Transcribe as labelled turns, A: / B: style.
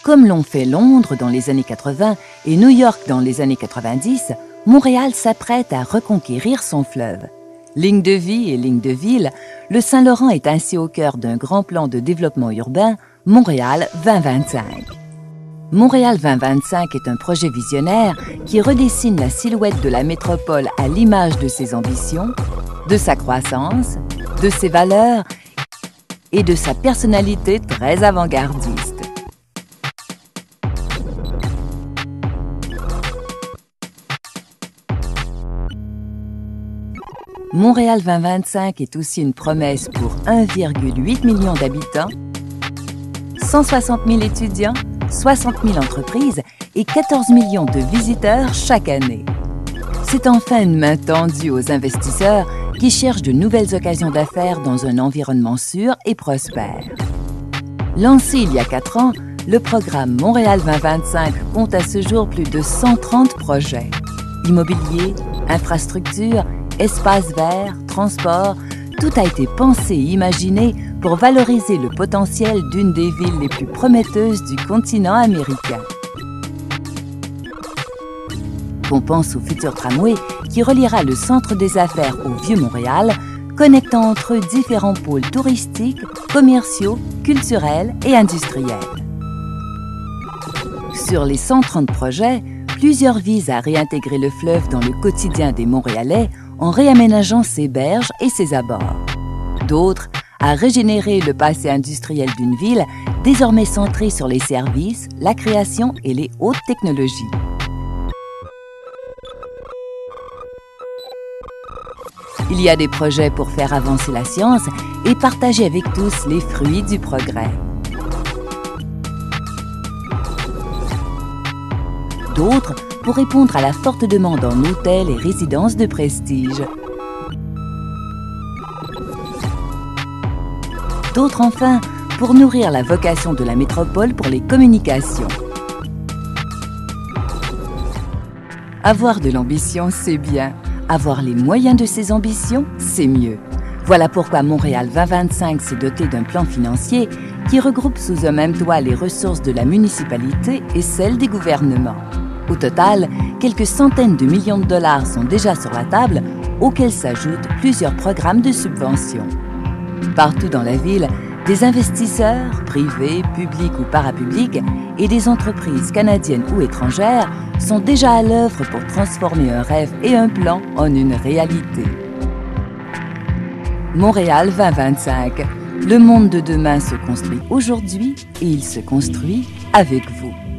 A: Comme l'ont fait Londres dans les années 80 et New York dans les années 90, Montréal s'apprête à reconquérir son fleuve. Ligne de vie et ligne de ville, le Saint-Laurent est ainsi au cœur d'un grand plan de développement urbain, Montréal 2025. Montréal 2025 est un projet visionnaire qui redessine la silhouette de la métropole à l'image de ses ambitions, de sa croissance, de ses valeurs et de sa personnalité très avant-gardiste. Montréal 2025 est aussi une promesse pour 1,8 million d'habitants, 160 000 étudiants, 60 000 entreprises et 14 millions de visiteurs chaque année. C'est enfin une main tendue aux investisseurs qui cherchent de nouvelles occasions d'affaires dans un environnement sûr et prospère. Lancé il y a 4 ans, le programme Montréal 2025 compte à ce jour plus de 130 projets. Immobilier, infrastructures, espaces verts, transport, tout a été pensé et imaginé pour valoriser le potentiel d'une des villes les plus prometteuses du continent américain. On pense au futur tramway qui reliera le centre des affaires au Vieux-Montréal, connectant entre eux différents pôles touristiques, commerciaux, culturels et industriels. Sur les 130 projets, plusieurs visent à réintégrer le fleuve dans le quotidien des Montréalais en réaménageant ses berges et ses abords. D'autres à régénérer le passé industriel d'une ville désormais centrée sur les services, la création et les hautes technologies. Il y a des projets pour faire avancer la science et partager avec tous les fruits du progrès. D'autres pour répondre à la forte demande en hôtels et résidences de prestige. D'autres enfin pour nourrir la vocation de la métropole pour les communications. Avoir de l'ambition, c'est bien. Avoir les moyens de ses ambitions, c'est mieux. Voilà pourquoi Montréal 2025 s'est doté d'un plan financier qui regroupe sous un même toit les ressources de la municipalité et celles des gouvernements. Au total, quelques centaines de millions de dollars sont déjà sur la table, auxquels s'ajoutent plusieurs programmes de subventions. Partout dans la ville, des investisseurs, privés, publics ou parapublics, et des entreprises canadiennes ou étrangères sont déjà à l'œuvre pour transformer un rêve et un plan en une réalité. Montréal 2025. Le monde de demain se construit aujourd'hui et il se construit avec vous.